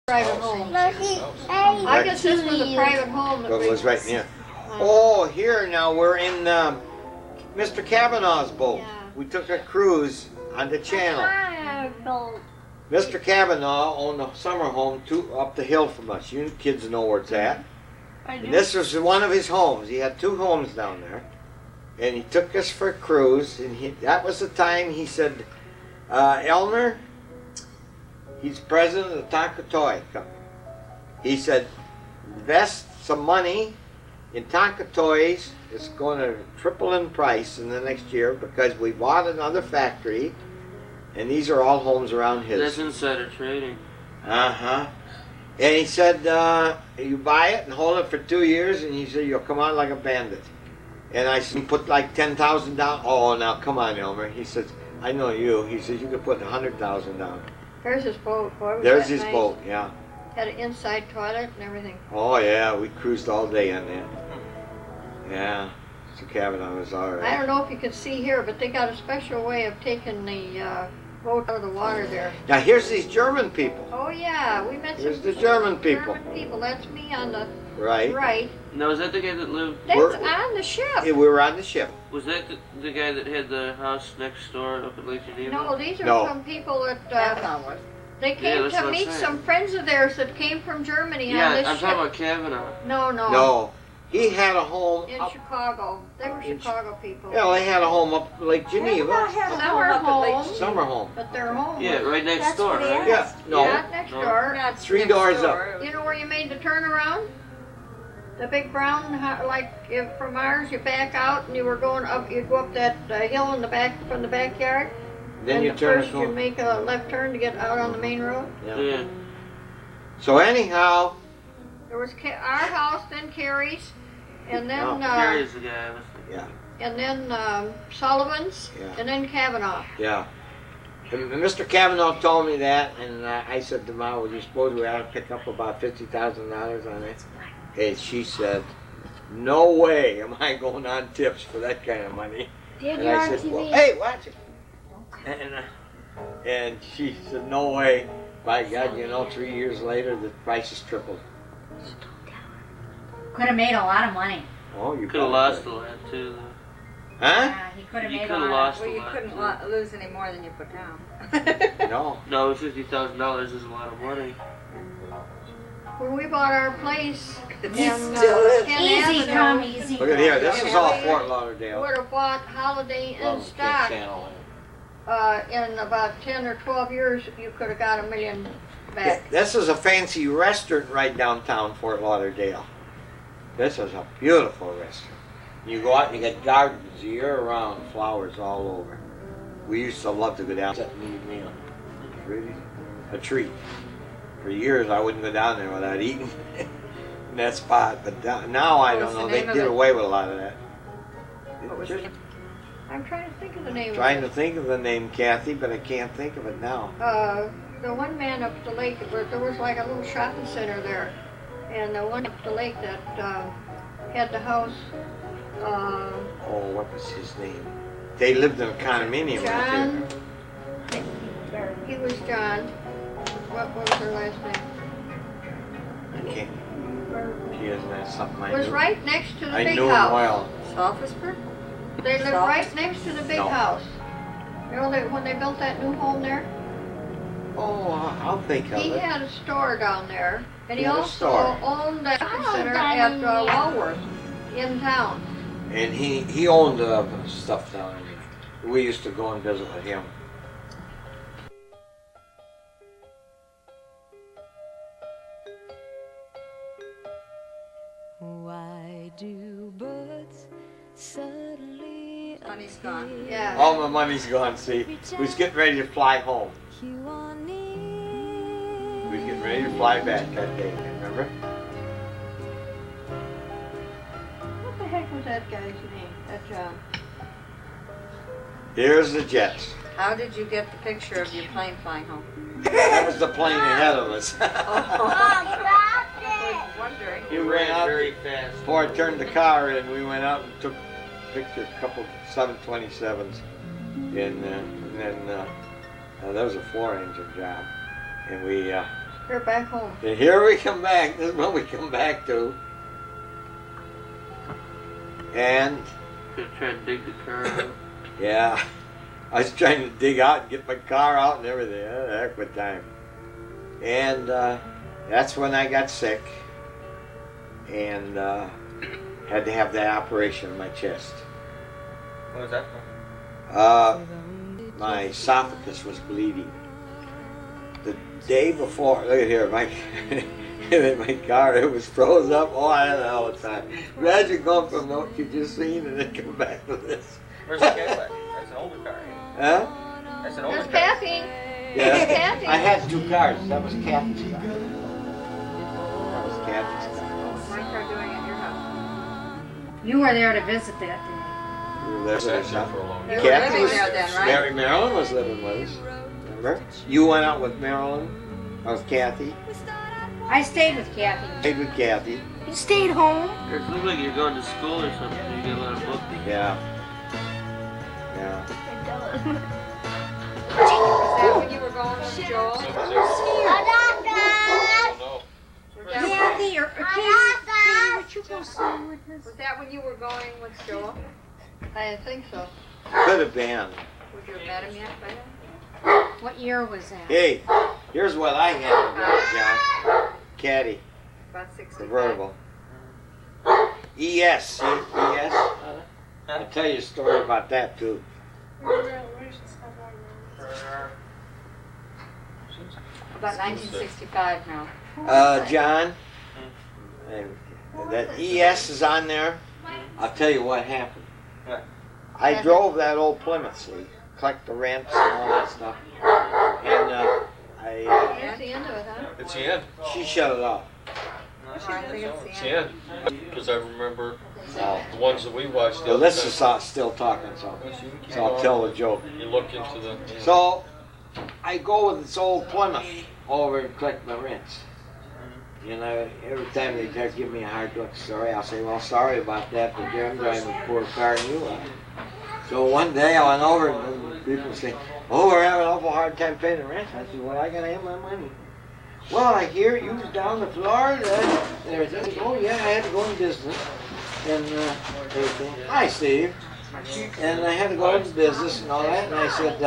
private home. I guess this was a private home. But it was right near. Oh, here now we're in Mr. Kavanaugh's boat. Yeah. We took a cruise on the channel. Mr. Kavanaugh owned a summer home up the hill from us. You kids know where it's at. And this was one of his homes. He had two homes down there. And he took us for a cruise. And that was the time he said, Elmer, he's president of the Tonka Toy Company. He said, invest some money in Tonka Toys. It's going to triple in price in the next year because we bought another factory. And these are all homes around his. That's insider trading. Uh-huh. And he said, you buy it and hold it for 2 years, and he said, you'll come out like a bandit. And I said, put like 10,000 down. Oh, now come on, Elmer. He says, I know you. He says, you could put 100,000 down. There's his boat. Boy, was There's that his nice. boat, yeah. Had an inside toilet and everything. Oh, yeah, we cruised all day on that. Yeah, Mr. Kavanaugh was all right. I don't know if you can see here, but they got a special way of taking the boat out of the water there. Now, here's these German people. Oh yeah, we met Here's some the German people. German people. That's me on the Right. right. Now, is that the guy that lived? That's We're- on the ship. Yeah, we were on the ship. Was that the guy that had the house next door up at Lake Geneva? No, these are No. some people that they Yeah, came that's to what I'm meet saying. some friends of theirs that came from Germany Yeah, on this I'm ship. talking about Kavanaugh. No, no, No, he had a home in up. Chicago. They were In Chicago people. Yeah, they had a home up Lake Geneva. Summer home, Summer home. but their home Yeah, was right next door, right? Yeah, no. not next No. door. 3 doors up. You know where you made the turnaround? The big brown, like from ours, you back out and you were going up. You go up that hill in the back from the backyard. Then and you the turn first a you corner. make a left turn to get out on the main road. Yeah. So anyhow, There was our house, then Carrie's, and then Oh, Carrie's the guy I was thinking. and then Sullivan's, Yeah. and then Kavanaugh. yeah. And Mr. Kavanaugh told me that, and I said to Mom, "Would you suppose we ought to pick up about $50,000 on it?" And she said, "No way am I going on tips for that kind of money." Dad, And you're I on said, TV. "Well, hey, watch it." And she said, "No way." By God, 3 years later, the prices tripled. Could have made a lot of money. Oh, you Could have probably lost could. a lot too. Though. Huh? Yeah, he could have You made could a have lot. lost Well, a you lot. couldn't too. lose any more than you put down. No. No, $50,000 is a lot of money. When we bought our place, It's and still is. Ken Easy Avenue, come, easy Look at go. here. This is all Yeah. Fort Lauderdale. would have bought Holiday Love Inn the stock. channel. In about 10 or 12 years, you could have got $1 million back. This is a fancy restaurant right downtown Fort Lauderdale. This is a beautiful restaurant. You go out and you get gardens year round, flowers all over. We used to love to go down and eat a meal. It's really a treat. For years I wouldn't go down there without eating in that spot, but now I What's don't know. the They name of did it? away with a lot of that. What was Just the- I'm trying to think of the name trying of to think of the name, Kathy, but I can't think of it now. it. The one man up the lake, there was like a little shopping center there. And the one up the lake that had the house, Oh, what was his name? They lived in a condominium right John, there. he was John. What was her last name? I can't. She doesn't have something I Was knew. right next to the I big knew him house. well. Sophistry? They lived Soft? right next to the big No. house. You know, when they built that new home there, Oh, I'll think of he it. had a store down there, and he He had a also store. owned that Oh, center Daddy, at yeah. Walworth in town. And he owned stuff down there. We used to go and visit with him. Why do birds suddenly Money's gone. Yeah. All my money's gone, see. We was getting ready to fly home. you are near? We was getting ready to fly back that day, remember? What the heck was that guy's name? That John. Here's the jets. How did you get the picture of your plane flying home? That was the plane ahead of us. I was wondering. He ran out very fast. before I turned the car in. We went out and took a picture, a couple 727s, and then that was a 4-engine job, and we We're back home. And here we come back. This is what we come back to. And Gonna try and dig the car out. yeah, I was trying to dig out and get my car out and everything. Heck with time. And that's when I got sick and had to have that operation on my chest. What was that for? My esophagus was bleeding. The day before, look at here, my in my car, it was froze up. Oh, I don't know all the time. Imagine going from what you just seen and then come back to this. Where's the Cadillac? That's an older car. Huh? That's an older That's car. Kathy. Yeah. Kathy. I had 2 cars. That was Kathy's car. That was Kathy's car. My car doing at your house. You were there to visit that day. We were there for the shop. for a long You were Kathy living was, there then, right? Mary Marilyn was living with us. Remember? You went out with Marilyn. I was Kathy. I stayed with Kathy. Stayed with Kathy. You stayed home? It looks like you're going to school or something. You get a lot of books. Yeah. Yeah. Is that when you were going with Joel? No. Kathy or Katie, would you go see with us? Was that when you were going with Joel? I think so. Could have been. Would you have met him yet by then? What year was that? Hey, here's what I had, John. Caddy, About 65. convertible. ES, see? ES? I'll tell you a story about that too. About 1965 now. John, and that ES is on there. I'll tell you what happened. What? I drove that old Plymouth, see? Collect the rents and all that stuff. And That's the end of it, huh? It's the end. she shut it off. I think it's It's the the end. end. Because I remember Oh. the ones that we watched. the Well, other this time. is still talking, so Yes, you can keep I'll going. tell the joke. You look into the. So I go with this old Plymouth over and collect my rents. And every time they try to give me a hard look, sorry, I'll say, well, sorry about that, but I'm driving a poor car and you are. So one day I went over and people say, oh, we're having an awful hard time paying the rent. I said, well, I gotta have my money. Well, I hear you was down to Florida and everything. Oh, yeah, I had to go in business. And everything. Hi, Steve. And I had to go into business and all that. And I said,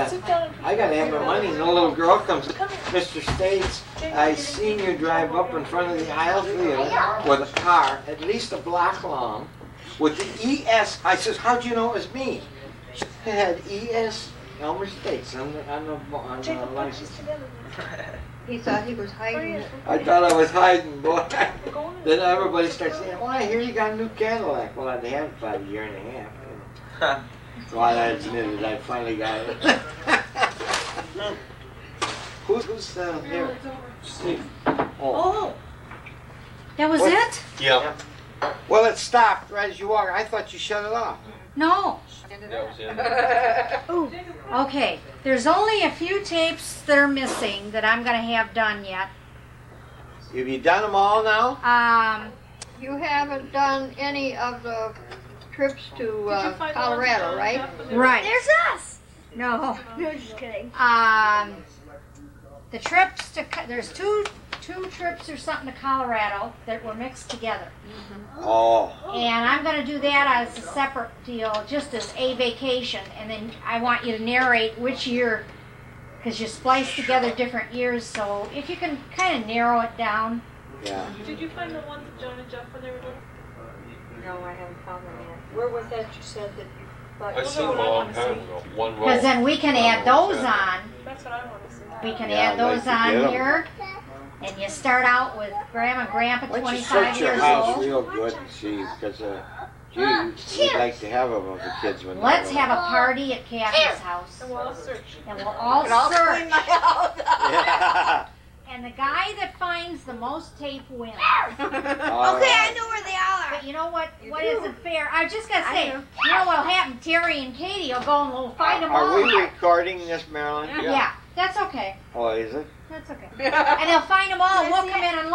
I gotta have my money. And the little girl comes, Mr. States, I seen you drive up in front of the aisle theater with a car, at least a block long, with the ES. I says, how'd you know it was me? She had ES Elmer States on the license. He thought he was hiding it. I thought I was hiding, boy. Then everybody starts saying, well, I hear you got a new Cadillac. Well, I'd had it for a year and a half. You know. So I admitted I finally got it. Who's here? Steve. Oh. Oh, that was What? it? Yeah. Well, it stopped right as you walked. I thought you shut it off. No. That was the end. Okay, there's only a few tapes that are missing that I'm gonna have done yet. Have you done them all now? You haven't done any of the trips to Colorado, right? Right. There's us! No. No, just kidding. The trips to, there's two trips or something to Colorado that were mixed together. Oh. And I'm gonna do that as a separate deal, just as a vacation, and then I want you to narrate which year, because you splice together different years, so if you can kind of narrow it down. Yeah. Did you find the ones that Joan and Jeff when they were little? No, I haven't found them yet. Where was that you said that you thought? I seen them a long time ago. One roll. Because then we can add those on. That's what I want to see. We can Yeah, add I'd like those to get 'em. on here. And you start out with Grandma and Grandpa, Why don't you 25 search your years house old. real good and see, because, we'd like to have them with the kids when Let's they're have a party at Kathy's house. And we'll all search. And we'll all And I'll search. clean my house. Yeah. And the guy that finds the most tape wins. All Okay, right. I know where they all are. But you know what? You What do. isn't fair? I was just gonna I say, do. you know what'll happen? Terry and Katie will go and we'll find them Are all. we recording this, Marilyn? Yeah, that's okay. Oh, is it? That's okay. And they'll find them all. We'll come in and look.